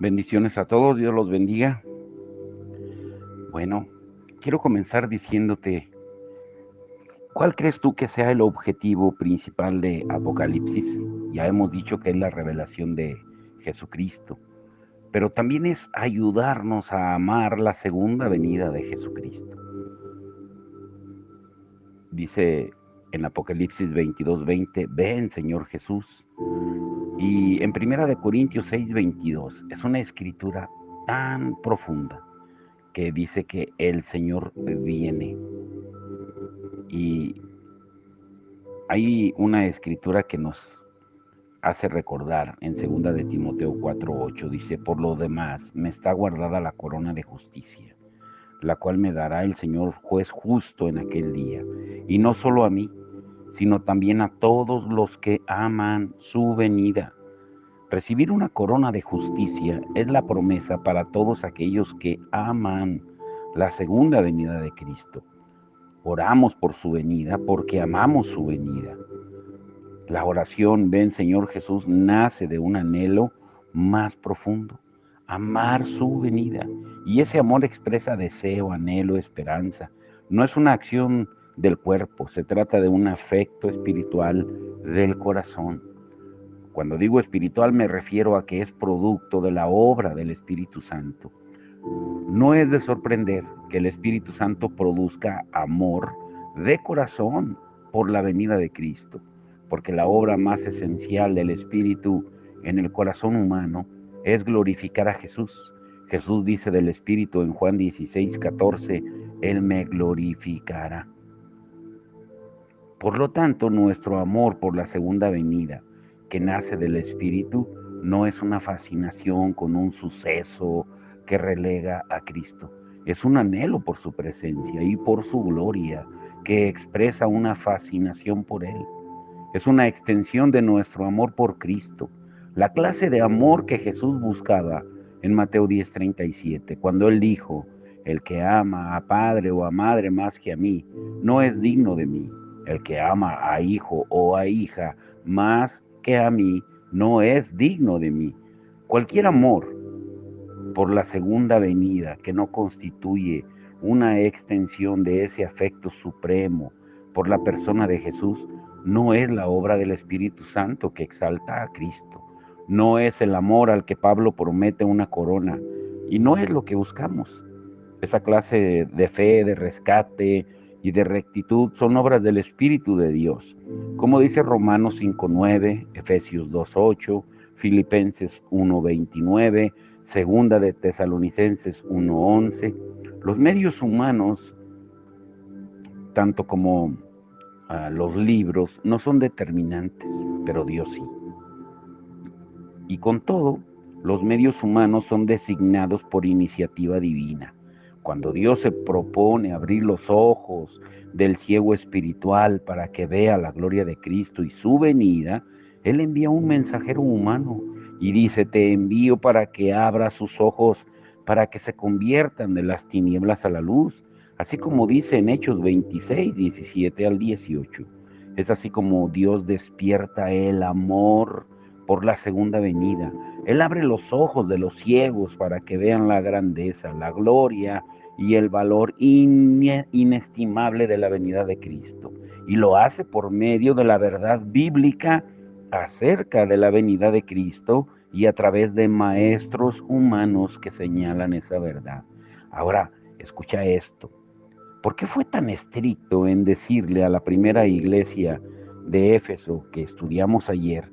Bendiciones a todos, Dios los bendiga. Bueno, quiero comenzar diciéndote, ¿cuál crees tú que sea el objetivo principal de Apocalipsis? Ya hemos dicho que es la revelación de Jesucristo, pero también es ayudarnos a amar la segunda venida de Jesucristo. Dice en Apocalipsis 22:20, ven Señor Jesús. Y en Primera de Corintios 6:22 es una escritura tan profunda que dice que el Señor viene. Y hay una escritura que nos hace recordar en 2 de Timoteo 4:8, dice, por lo demás me está guardada la corona de justicia, la cual me dará el Señor juez justo en aquel día, y no solo a mí, sino también a todos los que aman su venida. Recibir una corona de justicia es la promesa para todos aquellos que aman la segunda venida de Cristo. Oramos por su venida porque amamos su venida. La oración, ven Señor Jesús, nace de un anhelo más profundo, amar su venida. Y ese amor expresa deseo, anhelo, esperanza. No es una acción del cuerpo, se trata de un afecto espiritual del corazón. Cuando digo espiritual me refiero a que es producto de la obra del Espíritu Santo. No es de sorprender que el Espíritu Santo produzca amor de corazón por la venida de Cristo, porque la obra más esencial del Espíritu en el corazón humano es glorificar a Jesús. Jesús dice del Espíritu en Juan 16:14, Él me glorificará. Por lo tanto, nuestro amor por la segunda venida, que nace del Espíritu, no es una fascinación con un suceso que relega a Cristo. Es un anhelo por su presencia y por su gloria, que expresa una fascinación por Él. Es una extensión de nuestro amor por Cristo, la clase de amor que Jesús buscaba en Mateo 10:37, cuando Él dijo, el que ama a padre o a madre más que a mí, no es digno de mí. El que ama a hijo o a hija más que a mí, no es digno de mí. Cualquier amor por la segunda venida que no constituye una extensión de ese afecto supremo por la persona de Jesús, no es la obra del Espíritu Santo que exalta a Cristo. No es el amor al que Pablo promete una corona y no es lo que buscamos. Esa clase de fe, de rescate y de rectitud son obras del Espíritu de Dios. Como dice Romanos 5:9, Efesios 2:8, Filipenses 1:29, Segunda de Tesalonicenses 1:11, los medios humanos, tanto como los libros, no son determinantes, pero Dios sí. Y con todo, los medios humanos son designados por iniciativa divina. Cuando Dios se propone abrir los ojos del ciego espiritual para que vea la gloria de Cristo y su venida, Él envía un mensajero humano y dice, te envío para que abra sus ojos, para que se conviertan de las tinieblas a la luz, así como dice en Hechos 26:17 al 18. Es así como Dios despierta el amor por la segunda venida. Él abre los ojos de los ciegos para que vean la grandeza, la gloria y el valor inestimable de la venida de Cristo. Y lo hace por medio de la verdad bíblica acerca de la venida de Cristo y a través de maestros humanos que señalan esa verdad. Ahora, escucha esto. ¿Por qué fue tan estricto en decirle a la primera iglesia de Éfeso que estudiamos ayer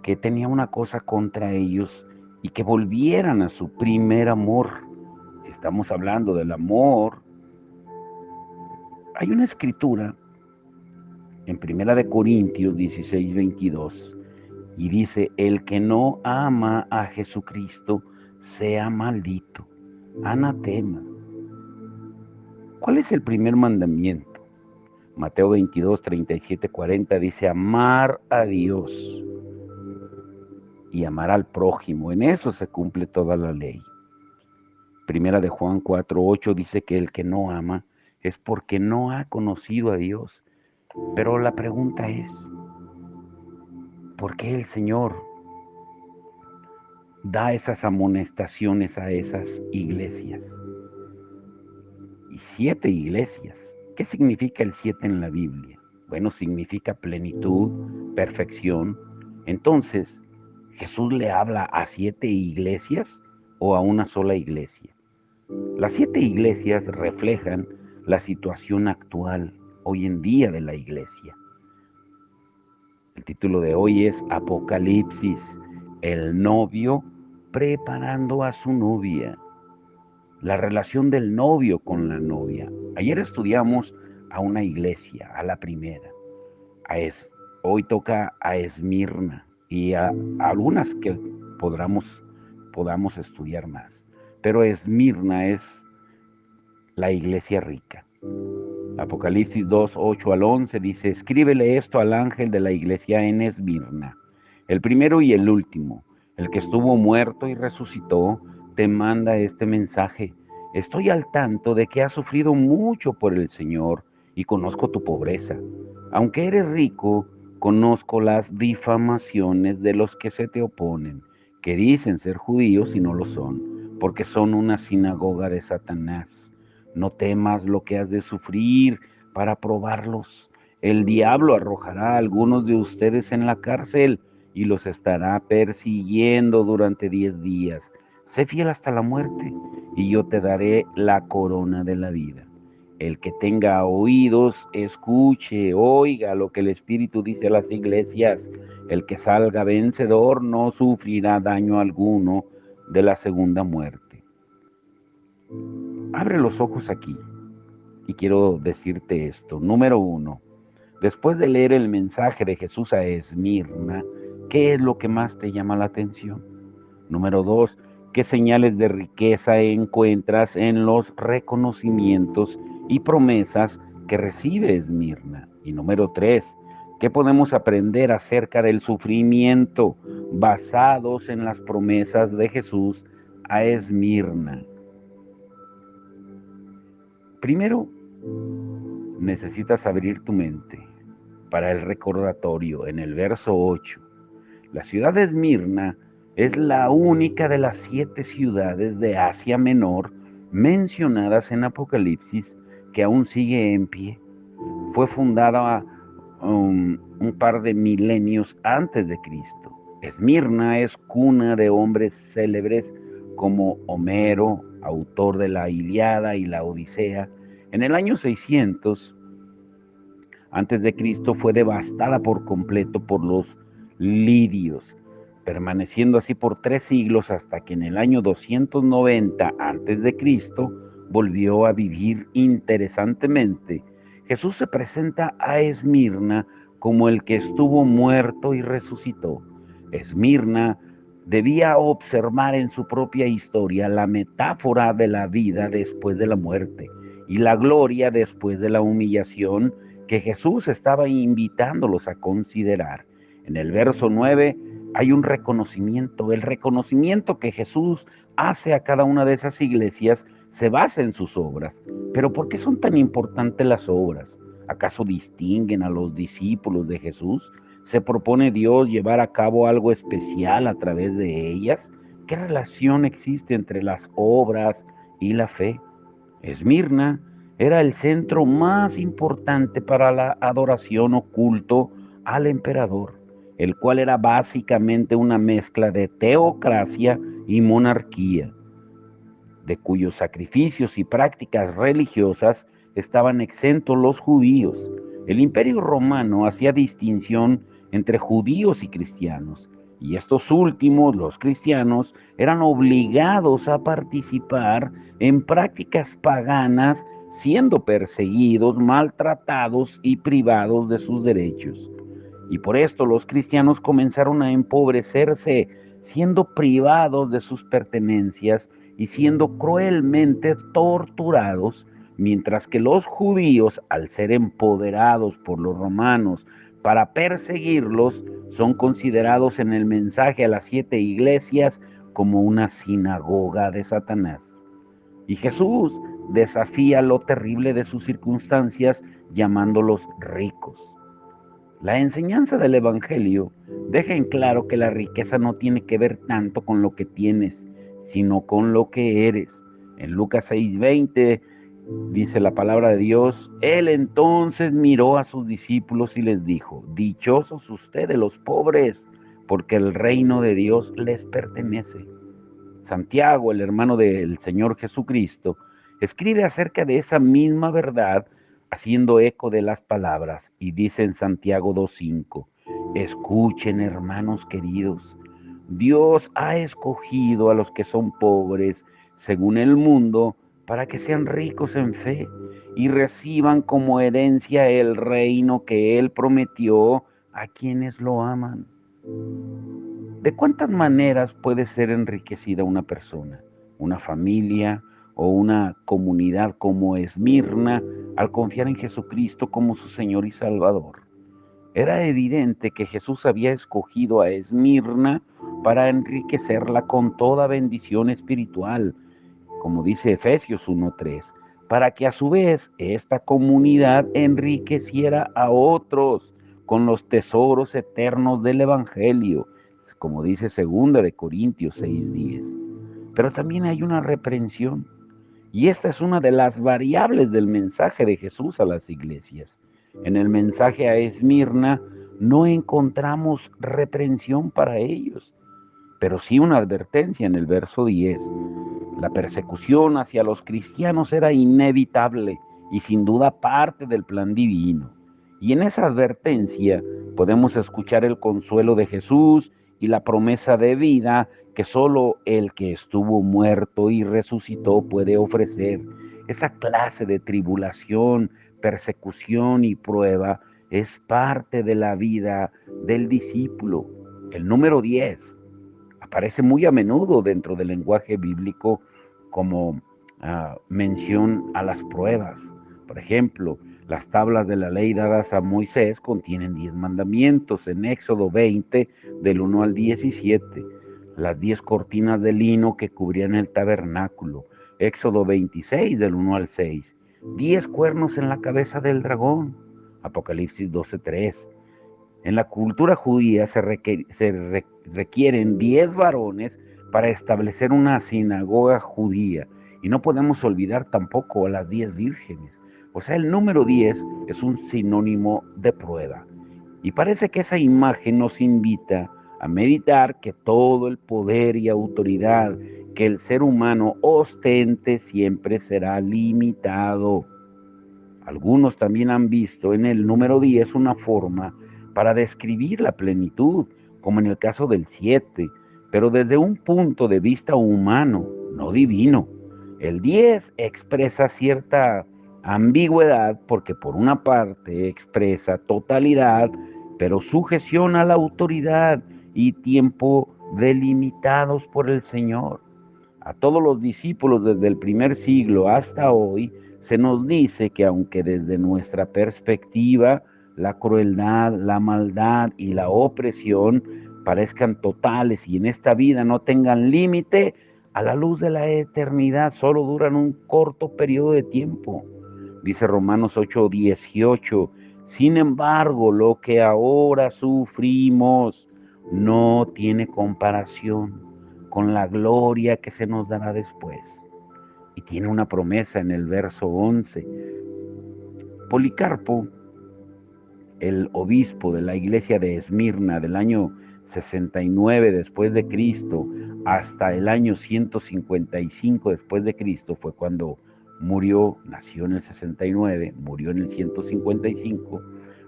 que tenía una cosa contra ellos y que volvieran a su primer amor? Si estamos hablando del amor, hay una escritura en Primera de Corintios 16:22 y dice, el que no ama a Jesucristo sea maldito, anatema. ¿Cuál es el primer mandamiento? Mateo 22:37-40 dice, amar a Dios y amar al prójimo. En eso se cumple toda la ley. Primera de Juan 4:8 dice que el que no ama es porque no ha conocido a Dios. Pero la pregunta es, ¿por qué el Señor da esas amonestaciones a esas iglesias. Y 7 iglesias. ¿Qué significa el 7 en la Biblia? Bueno, significa plenitud, perfección. Entonces, ¿Jesús le habla a 7 iglesias o a una sola iglesia? Las 7 iglesias reflejan la situación actual hoy en día de la iglesia. El título de hoy es Apocalipsis, el novio preparando a su novia. La relación del novio con la novia. Ayer estudiamos a una iglesia, a la primera. Hoy toca a Esmirna y a algunas que podamos estudiar más. Pero Esmirna es la iglesia rica. Apocalipsis 2, 8 al 11 dice, escríbele esto al ángel de la iglesia en Esmirna, el primero y el último, el que estuvo muerto y resucitó, te manda este mensaje. Estoy al tanto de que has sufrido mucho por el Señor y conozco tu pobreza. Aunque eres rico, conozco las difamaciones de los que se te oponen, que dicen ser judíos y no lo son, porque son una sinagoga de Satanás. No temas lo que has de sufrir para probarlos. El diablo arrojará a algunos de ustedes en la cárcel y los estará persiguiendo durante 10 días. Sé fiel hasta la muerte y yo te daré la corona de la vida. El que tenga oídos, escuche, oiga lo que el Espíritu dice a las iglesias. El que salga vencedor no sufrirá daño alguno de la segunda muerte. Abre los ojos aquí y quiero decirte esto. Número 1, después de leer el mensaje de Jesús a Esmirna, ¿qué es lo que más te llama la atención? Número 2, ¿qué señales de riqueza encuentras en los reconocimientos y promesas que recibe Esmirna? Y número 3, ¿qué podemos aprender acerca del sufrimiento basados en las promesas de Jesús a Esmirna? Primero, necesitas abrir tu mente para el recordatorio en el verso 8. La ciudad de Esmirna es la única de las 7 ciudades de Asia Menor mencionadas en Apocalipsis que aún sigue en pie. Fue fundada un par de milenios antes de Cristo. Esmirna es cuna de hombres célebres como Homero, autor de la Ilíada y la Odisea. En el año 600 antes de Cristo fue devastada por completo por los lidios, permaneciendo así por 3 siglos hasta que en el año 290 antes de Cristo volvió a vivir. Interesantemente, Jesús se presenta a Esmirna como el que estuvo muerto y resucitó. Esmirna debía observar en su propia historia la metáfora de la vida después de la muerte y la gloria después de la humillación que Jesús estaba invitándolos a considerar. En el verso 9 hay un reconocimiento. El reconocimiento que Jesús hace a cada una de esas iglesias se basa en sus obras. Pero ¿por qué son tan importantes las obras? ¿Acaso distinguen a los discípulos de Jesús? ¿Se propone Dios llevar a cabo algo especial a través de ellas? ¿Qué relación existe entre las obras y la fe? Esmirna era el centro más importante para la adoración o culto al emperador, el cual era básicamente una mezcla de teocracia y monarquía, de cuyos sacrificios y prácticas religiosas estaban exentos los judíos. El Imperio Romano hacía distinción entre judíos y cristianos, y estos últimos, los cristianos, eran obligados a participar en prácticas paganas, siendo perseguidos, maltratados y privados de sus derechos. Y por esto los cristianos comenzaron a empobrecerse, siendo privados de sus pertenencias y siendo cruelmente torturados, mientras que los judíos, al ser empoderados por los romanos para perseguirlos, son considerados en el mensaje a las 7 iglesias como una sinagoga de Satanás. Y Jesús desafía lo terrible de sus circunstancias llamándolos ricos. La enseñanza del Evangelio deja en claro que la riqueza no tiene que ver tanto con lo que tienes, sino con lo que eres. En Lucas 6:20 dice la palabra de Dios: Él entonces miró a sus discípulos y les dijo: dichosos ustedes los pobres, porque el reino de Dios les pertenece. Santiago, el hermano del Señor Jesucristo, escribe acerca de esa misma verdad, haciendo eco de las palabras, y dice en Santiago 2:5: escuchen, hermanos queridos, Dios ha escogido a los que son pobres según el mundo para que sean ricos en fe y reciban como herencia el reino que Él prometió a quienes lo aman. ¿De cuántas maneras puede ser enriquecida una persona, una familia o una comunidad como Esmirna al confiar en Jesucristo como su Señor y Salvador? Era evidente que Jesús había escogido a Esmirna para enriquecerla con toda bendición espiritual, como dice Efesios 1:3, para que a su vez esta comunidad enriqueciera a otros con los tesoros eternos del Evangelio, como dice 2 Corintios 6:10. Pero también hay una reprensión, y esta es una de las variables del mensaje de Jesús a las iglesias. En el mensaje a Esmirna no encontramos reprensión para ellos, pero sí una advertencia en el verso 10. La persecución hacia los cristianos era inevitable y sin duda parte del plan divino. Y en esa advertencia podemos escuchar el consuelo de Jesús y la promesa de vida que solo el que estuvo muerto y resucitó puede ofrecer. Esa clase de tribulación, persecución y prueba es parte de la vida del discípulo. El número 10 aparece muy a menudo dentro del lenguaje bíblico como mención a las pruebas. Por ejemplo, las tablas de la ley dadas a Moisés contienen 10 mandamientos en Éxodo 20, del 1 al 17. Las 10 cortinas de lino que cubrían el tabernáculo, Éxodo 26, del 1 al 6. 10 cuernos en la cabeza del dragón, Apocalipsis 12:3. En la cultura judía requieren 10 varones para establecer una sinagoga judía. Y no podemos olvidar tampoco a las 10 vírgenes. O sea, el número 10 es un sinónimo de prueba. Y parece que esa imagen nos invita a meditar que todo el poder y autoridad que el ser humano ostente siempre será limitado. Algunos también han visto en el número 10 una forma para describir la plenitud, como en el caso del 7, pero desde un punto de vista humano, no divino. El 10 expresa cierta ambigüedad porque por una parte expresa totalidad, pero sujeción a la autoridad y tiempo delimitados por el Señor. A todos los discípulos desde el primer siglo hasta hoy se nos dice que aunque desde nuestra perspectiva la crueldad, la maldad y la opresión parezcan totales y en esta vida no tengan límite, a la luz de la eternidad solo duran un corto periodo de tiempo. Dice Romanos 8:18, sin embargo, lo que ahora sufrimos no tiene comparación con la gloria que se nos dará después. Y tiene una promesa en el verso 11. Policarpo, el obispo de la iglesia de Esmirna del año 69 después de Cristo hasta el año 155 después de Cristo, fue cuando murió, nació en el 69, murió en el 155,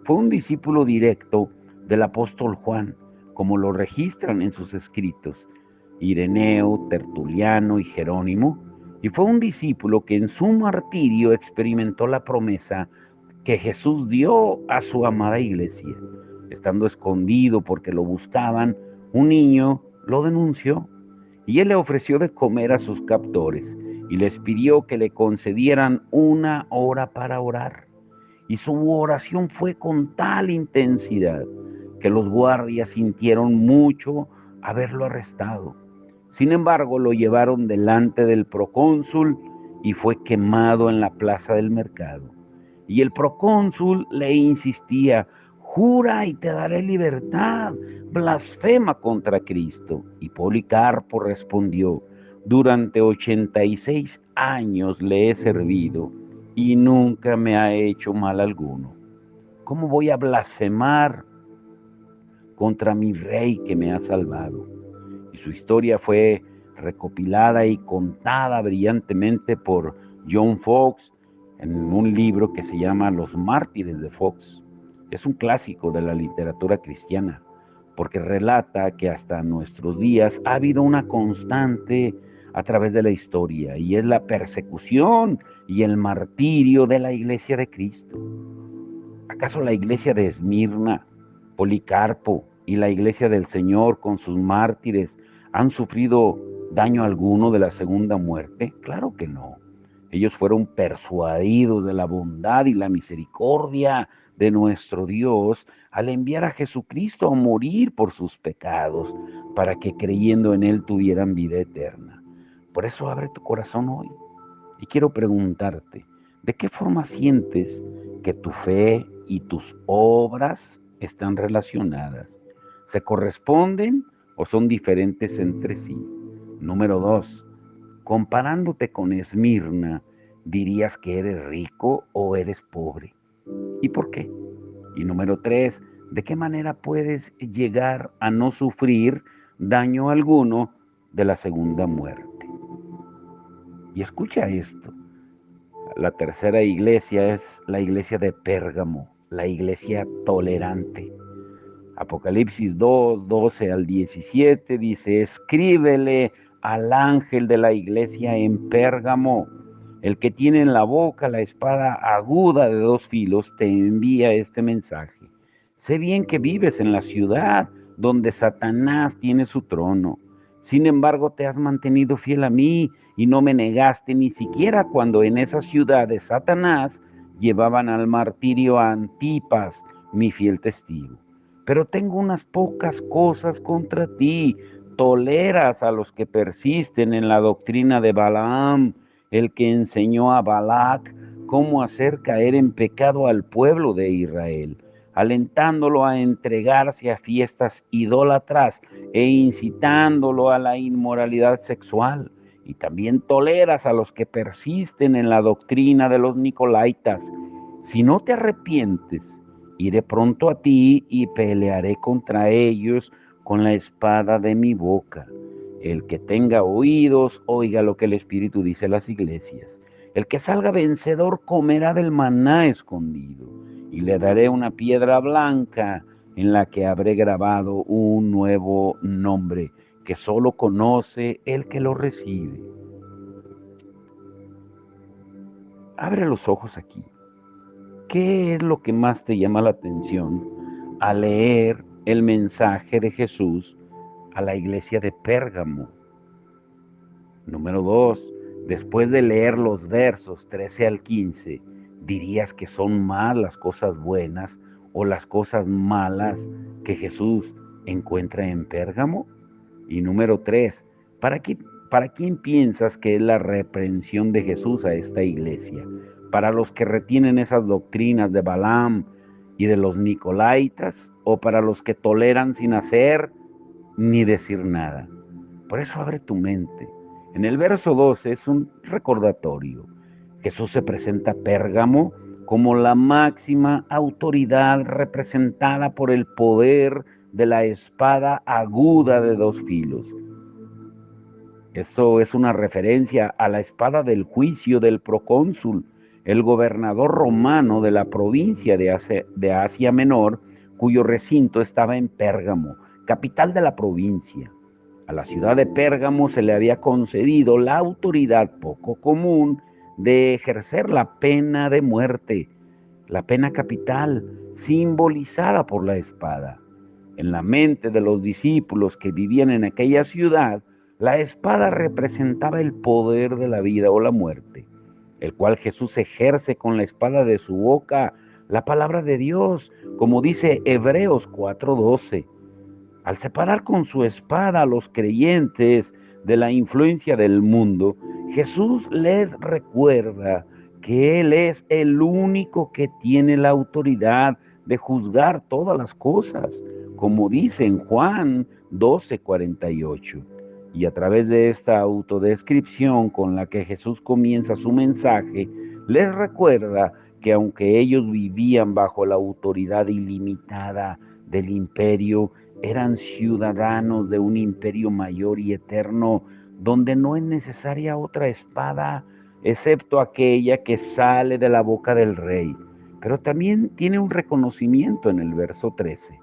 fue un discípulo directo del apóstol Juan, como lo registran en sus escritos Ireneo, Tertuliano y Jerónimo, y fue un discípulo que en su martirio experimentó la promesa que Jesús dio a su amada iglesia. Estando escondido porque lo buscaban, un niño lo denunció y él le ofreció de comer a sus captores y les pidió que le concedieran 1 hora para orar. Y su oración fue con tal intensidad que los guardias sintieron mucho haberlo arrestado. Sin embargo, lo llevaron delante del procónsul y fue quemado en la plaza del mercado. Y el procónsul le insistía: jura y te daré libertad, blasfema contra Cristo. Y Policarpo respondió, durante 86 años le he servido y nunca me ha hecho mal alguno. ¿Cómo voy a blasfemar contra mi rey que me ha salvado? Y su historia fue recopilada y contada brillantemente por John Fox en un libro que se llama Los Mártires de Fox. Es un clásico de la literatura cristiana, porque relata que hasta nuestros días ha habido una constante a través de la historia, y es la persecución y el martirio de la iglesia de Cristo. ¿Acaso la iglesia de Esmirna, Policarpo y la iglesia del Señor con sus mártires han sufrido daño alguno de la segunda muerte? Claro que no. Ellos fueron persuadidos de la bondad y la misericordia de nuestro Dios al enviar a Jesucristo a morir por sus pecados, para que creyendo en Él tuvieran vida eterna. Por eso abre tu corazón hoy y quiero preguntarte, ¿de qué forma sientes que tu fe y tus obras están relacionadas? ¿Se corresponden o son diferentes entre sí? Número 2, comparándote con Esmirna, ¿dirías que eres rico o eres pobre? ¿Y por qué? Y número 3, ¿de qué manera puedes llegar a no sufrir daño alguno de la segunda muerte? Y escucha esto. La tercera iglesia es la iglesia de Pérgamo, la iglesia tolerante. Apocalipsis 2, 12 al 17 dice, escríbele al ángel de la iglesia en Pérgamo, el que tiene en la boca la espada aguda de 2 filos, te envía este mensaje. Sé bien que vives en la ciudad donde Satanás tiene su trono. Sin embargo, te has mantenido fiel a mí y no me negaste ni siquiera cuando en esa ciudad de Satanás llevaban al martirio a Antipas, mi fiel testigo. Pero tengo unas pocas cosas contra ti. Toleras a los que persisten en la doctrina de Balaam, el que enseñó a Balac cómo hacer caer en pecado al pueblo de Israel, alentándolo a entregarse a fiestas idólatras e incitándolo a la inmoralidad sexual. Y también toleras a los que persisten en la doctrina de los Nicolaitas. Si no te arrepientes, iré pronto a ti y pelearé contra ellos con la espada de mi boca. El que tenga oídos, oiga lo que el Espíritu dice a las iglesias. El que salga vencedor comerá del maná escondido, y le daré una piedra blanca en la que habré grabado un nuevo nombre que solo conoce el que lo recibe. Abre los ojos aquí. ¿Qué es lo que más te llama la atención al leer el mensaje de Jesús a la iglesia de Pérgamo? Número 2, después de leer los versos 13 al 15, ¿dirías que son más las cosas buenas o las cosas malas que Jesús encuentra en Pérgamo? Y número 3, ¿para quién piensas que es la reprensión de Jesús a esta iglesia? ¿Para los que retienen esas doctrinas de Balaam y de los Nicolaitas? ¿O para los que toleran sin hacer ni decir nada? Por eso abre tu mente. En el verso 12 es un recordatorio. Jesús se presenta a Pérgamo como la máxima autoridad representada por el poder de la espada aguda de 2 filos. Esto es una referencia a la espada del juicio del procónsul, el gobernador romano de la provincia de Asia Menor, cuyo recinto estaba en Pérgamo, capital de la provincia. A la ciudad de Pérgamo se le había concedido la autoridad poco común de ejercer la pena de muerte, la pena capital, simbolizada por la espada. En la mente de los discípulos que vivían en aquella ciudad, la espada representaba el poder de la vida o la muerte, el cual Jesús ejerce con la espada de su boca, la palabra de Dios, como dice Hebreos 4:12. Al separar con su espada a los creyentes de la influencia del mundo, Jesús les recuerda que Él es el único que tiene la autoridad de juzgar todas las cosas, como dice en Juan 12:48. Y a través de esta autodescripción con la que Jesús comienza su mensaje, les recuerda que aunque ellos vivían bajo la autoridad ilimitada del imperio, eran ciudadanos de un imperio mayor y eterno, donde no es necesaria otra espada, excepto aquella que sale de la boca del rey. Pero también tiene un reconocimiento en el verso 13.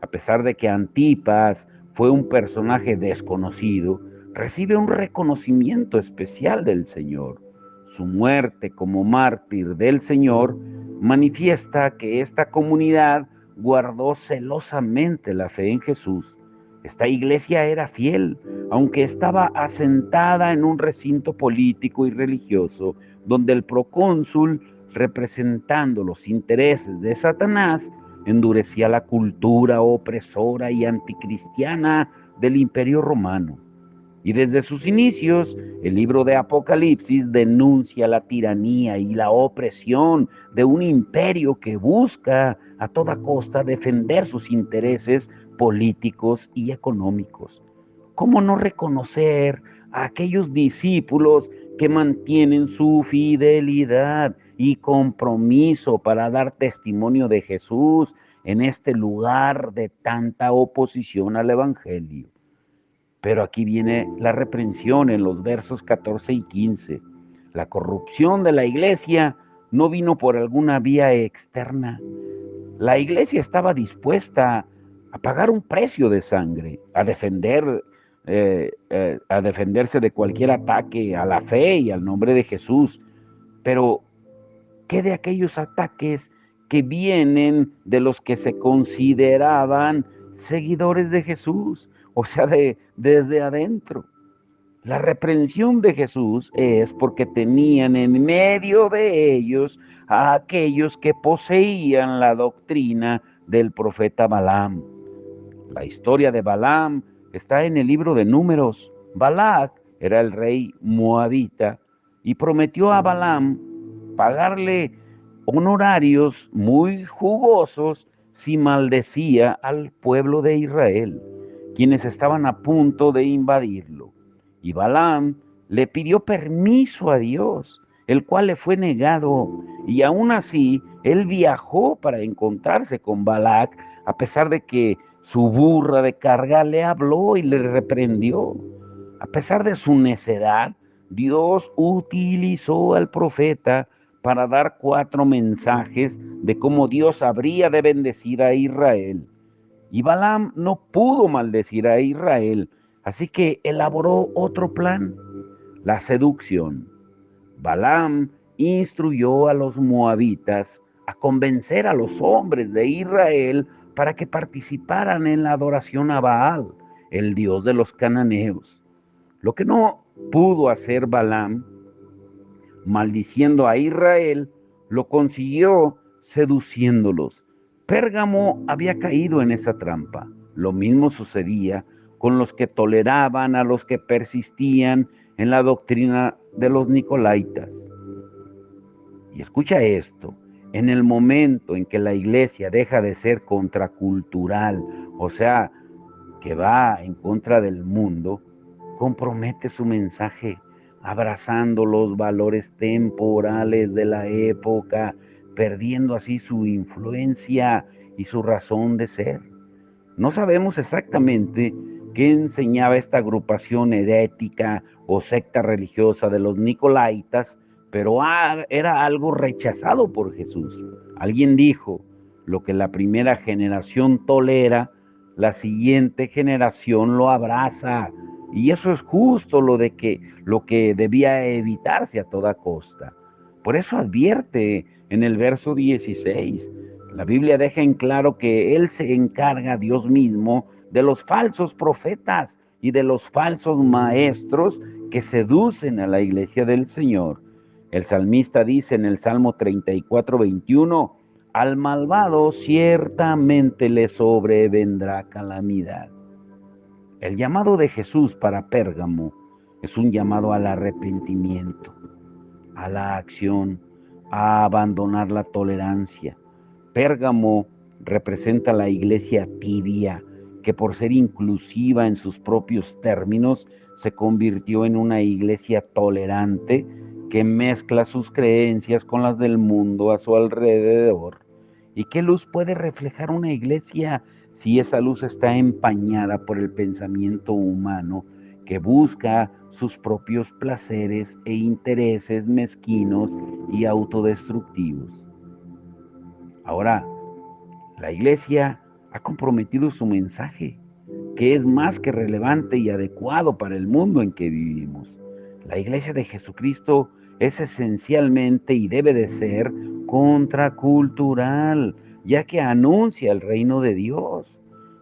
A pesar de que Antipas fue un personaje desconocido, recibe un reconocimiento especial del Señor. Su muerte como mártir del Señor manifiesta que esta comunidad guardó celosamente la fe en Jesús. Esta iglesia era fiel, aunque estaba asentada en un recinto político y religioso, donde el procónsul, representando los intereses de Satanás, endurecía la cultura opresora y anticristiana del Imperio Romano. Y desde sus inicios, el libro de Apocalipsis denuncia la tiranía y la opresión de un imperio que busca a toda costa defender sus intereses políticos y económicos. ¿Cómo no reconocer a aquellos discípulos que mantienen su fidelidad y compromiso para dar testimonio de Jesús en este lugar de tanta oposición al Evangelio? Pero aquí viene la reprensión en los versos 14 y 15. La corrupción de la iglesia no vino por alguna vía externa. La iglesia estaba dispuesta a pagar un precio de sangre, a defenderse de cualquier ataque a la fe y al nombre de Jesús. Pero, ¿qué de aquellos ataques que vienen de los que se consideraban seguidores de Jesús? O sea, desde adentro. La reprensión de Jesús es porque tenían en medio de ellos a aquellos que poseían la doctrina del profeta Balaam. La historia de Balaam está en el libro de Números. Balac era el rey moabita y prometió a Balaam pagarle honorarios muy jugosos si maldecía al pueblo de Israel, quienes estaban a punto de invadirlo. Y Balaam le pidió permiso a Dios, el cual le fue negado, y aún así él viajó para encontrarse con Balac, a pesar de que su burra de carga le habló y le reprendió. A pesar de su necedad, Dios utilizó al profeta para dar 4 mensajes de cómo Dios habría de bendecir a Israel. Y Balaam no pudo maldecir a Israel, así que elaboró otro plan, la seducción. Balaam instruyó a los moabitas a convencer a los hombres de Israel para que participaran en la adoración a Baal, el dios de los cananeos. Lo que no pudo hacer Balaam, maldiciendo a Israel, lo consiguió seduciéndolos. Pérgamo había caído en esa trampa. Lo mismo sucedía con los que toleraban a los que persistían en la doctrina de los nicolaitas. Y escucha esto, en el momento en que la iglesia deja de ser contracultural, o sea, que va en contra del mundo, compromete su mensaje, abrazando los valores temporales de la época, perdiendo así su influencia y su razón de ser. No sabemos exactamente qué enseñaba esta agrupación herética o secta religiosa de los nicolaitas, pero era algo rechazado por Jesús. Alguien dijo, lo que la primera generación tolera, la siguiente generación lo abraza. Y eso es justo lo que debía evitarse a toda costa. Por eso advierte en el verso 16, la Biblia deja en claro que Él se encarga, Dios mismo, de los falsos profetas y de los falsos maestros que seducen a la iglesia del Señor. El salmista dice en el Salmo 34:21, al malvado ciertamente le sobrevendrá calamidad. El llamado de Jesús para Pérgamo es un llamado al arrepentimiento, a la acción, a abandonar la tolerancia. Pérgamo representa la iglesia tibia, que por ser inclusiva en sus propios términos, se convirtió en una iglesia tolerante que mezcla sus creencias con las del mundo a su alrededor. ¿Y qué luz puede reflejar una iglesia si esa luz está empañada por el pensamiento humano que busca sus propios placeres e intereses mezquinos y autodestructivos? Ahora, la iglesia ha comprometido su mensaje, que es más que relevante y adecuado para el mundo en que vivimos. La iglesia de Jesucristo es esencialmente y debe de ser contracultural, ya que anuncia el reino de Dios.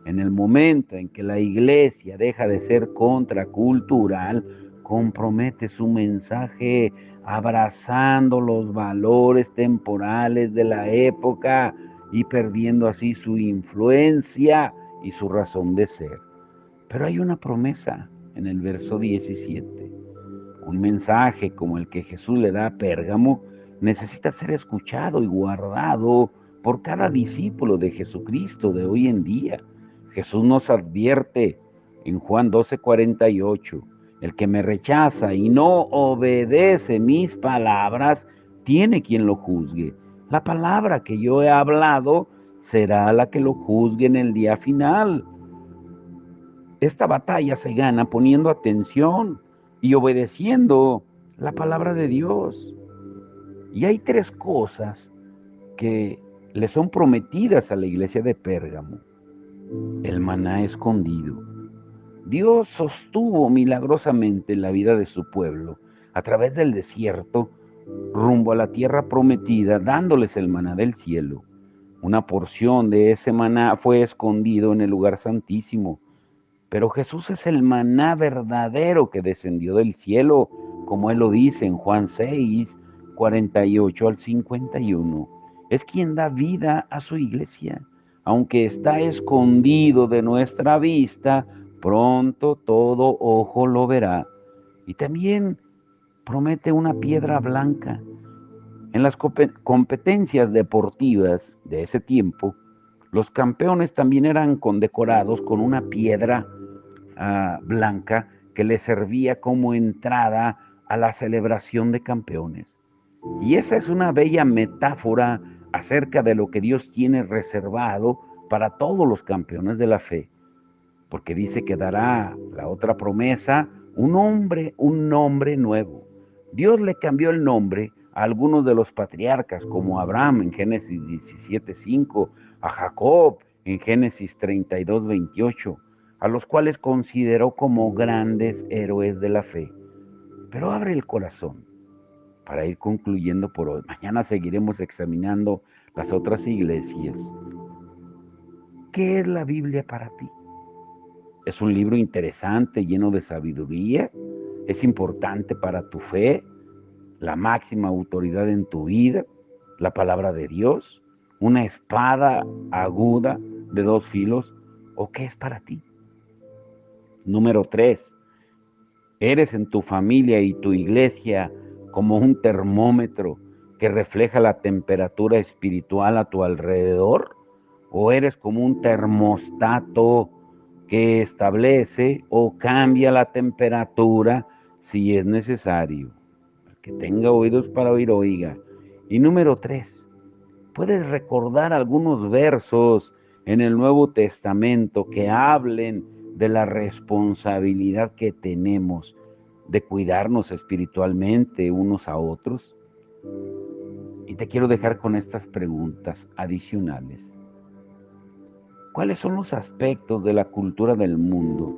En el momento en que la iglesia deja de ser contracultural, compromete su mensaje abrazando los valores temporales de la época y perdiendo así su influencia y su razón de ser. Pero hay una promesa en el verso 17. Un mensaje como el que Jesús le da a Pérgamo necesita ser escuchado y guardado por cada discípulo de Jesucristo de hoy en día. Jesús nos advierte en Juan 12:48, el que me rechaza y no obedece mis palabras, tiene quien lo juzgue. La palabra que yo he hablado será la que lo juzgue en el día final. Esta batalla se gana poniendo atención y obedeciendo la palabra de Dios. Y hay tres cosas que le son prometidas a la iglesia de Pérgamo. El maná escondido. Dios sostuvo milagrosamente la vida de su pueblo a través del desierto rumbo a la tierra prometida, dándoles el maná del cielo. Una porción de ese maná fue escondido en el lugar santísimo. Pero Jesús es el maná verdadero que descendió del cielo, como Él lo dice en Juan 6, 48 al 51. Es quien da vida a su iglesia. Aunque está escondido de nuestra vista, pronto todo ojo lo verá. Y también promete una piedra blanca. En las competencias deportivas de ese tiempo, los campeones también eran condecorados con una piedra blanca que le servía como entrada a la celebración de campeones. Y esa es una bella metáfora acerca de lo que Dios tiene reservado para todos los campeones de la fe, porque dice que dará la otra promesa un nombre nuevo. Dios le cambió el nombre a algunos de los patriarcas, como Abraham en Génesis 17:5, a Jacob en Génesis 32:28, a los cuales consideró como grandes héroes de la fe. Pero abre el corazón para ir concluyendo por hoy. Mañana seguiremos examinando las otras iglesias. ¿Qué es la Biblia para ti? Es un libro interesante, lleno de sabiduría. Es importante para tu fe, la máxima autoridad en tu vida, la palabra de Dios, una espada aguda de dos filos. ¿O qué es para ti? Número 3. ¿Eres en tu familia y tu iglesia como un termómetro que refleja la temperatura espiritual a tu alrededor? ¿O eres como un termostato que establece o cambia la temperatura si es necesario? El que tenga oídos para oír, oiga. Y número 3, ¿puedes recordar algunos versos en el Nuevo Testamento que hablen de la responsabilidad que tenemos de cuidarnos espiritualmente unos a otros? Y te quiero dejar con estas preguntas adicionales. ¿Cuáles son los aspectos de la cultura del mundo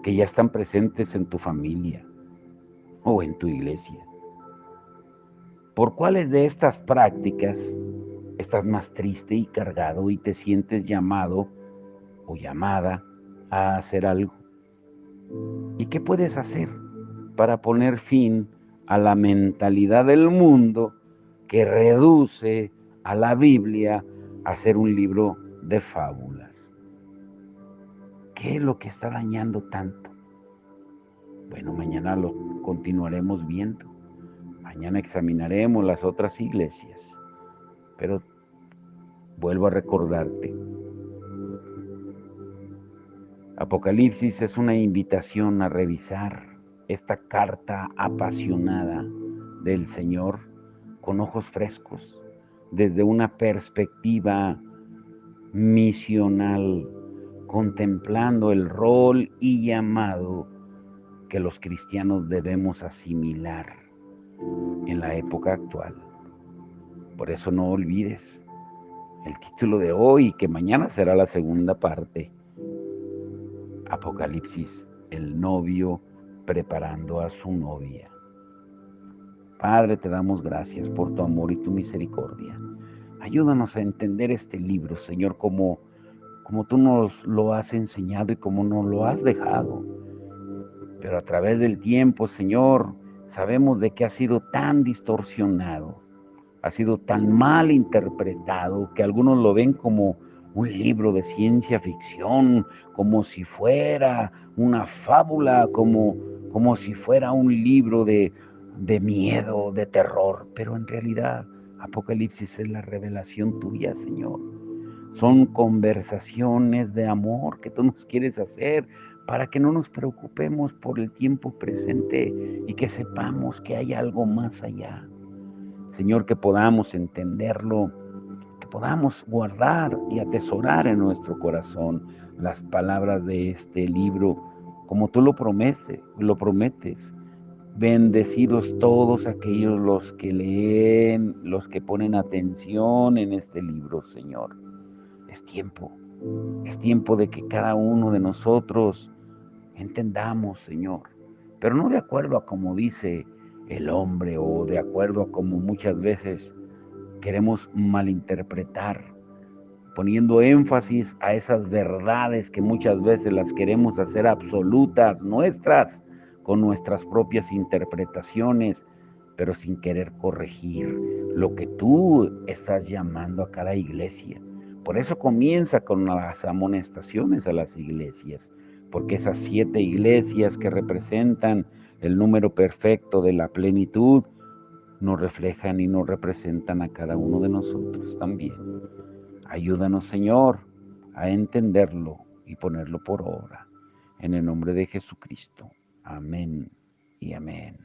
que ya están presentes en tu familia o en tu iglesia? ¿Por cuáles de estas prácticas estás más triste y cargado y te sientes llamado o llamada a hacer algo? ¿Y qué puedes hacer para poner fin a la mentalidad del mundo que reduce a la Biblia a ser un libro de fábulas? ¿Qué es lo que está dañando tanto? Bueno, mañana lo continuaremos viendo. Mañana examinaremos las otras iglesias. Pero Vuelvo a recordarte, Apocalipsis es una invitación a revisar esta carta apasionada del Señor con ojos frescos, desde una perspectiva misional, contemplando el rol y llamado que los cristianos debemos asimilar en la época actual. Por eso no olvides el título de hoy, que mañana será la segunda parte. Apocalipsis, el novio preparando a su novia. Padre, te damos gracias por tu amor y tu misericordia. Ayúdanos a entender este libro, Señor, como tú nos lo has enseñado y como nos lo has dejado. Pero a través del tiempo, Señor, sabemos de que ha sido tan distorsionado, ha sido tan mal interpretado, que algunos lo ven como un libro de ciencia ficción, como si fuera una fábula, como si fuera un libro de miedo, de terror. Pero en realidad, Apocalipsis es la revelación tuya, Señor. Son conversaciones de amor que tú nos quieres hacer para que no nos preocupemos por el tiempo presente y que sepamos que hay algo más allá. Señor, que podamos entenderlo, que podamos guardar y atesorar en nuestro corazón las palabras de este libro, como tú lo prometes. Bendecidos todos aquellos los que leen, los que ponen atención en este libro, Señor. Es tiempo de que cada uno de nosotros entendamos, Señor, pero no de acuerdo a como dice el hombre o de acuerdo a como muchas veces queremos malinterpretar, poniendo énfasis a esas verdades que muchas veces las queremos hacer absolutas, nuestras, con nuestras propias interpretaciones, pero sin querer corregir lo que tú estás llamando a cada iglesia. Por eso comienza con las amonestaciones a las iglesias, porque esas 7 iglesias que representan el número perfecto de la plenitud nos reflejan y nos representan a cada uno de nosotros también. Ayúdanos, Señor, a entenderlo y ponerlo por obra. En el nombre de Jesucristo. Amén y amén.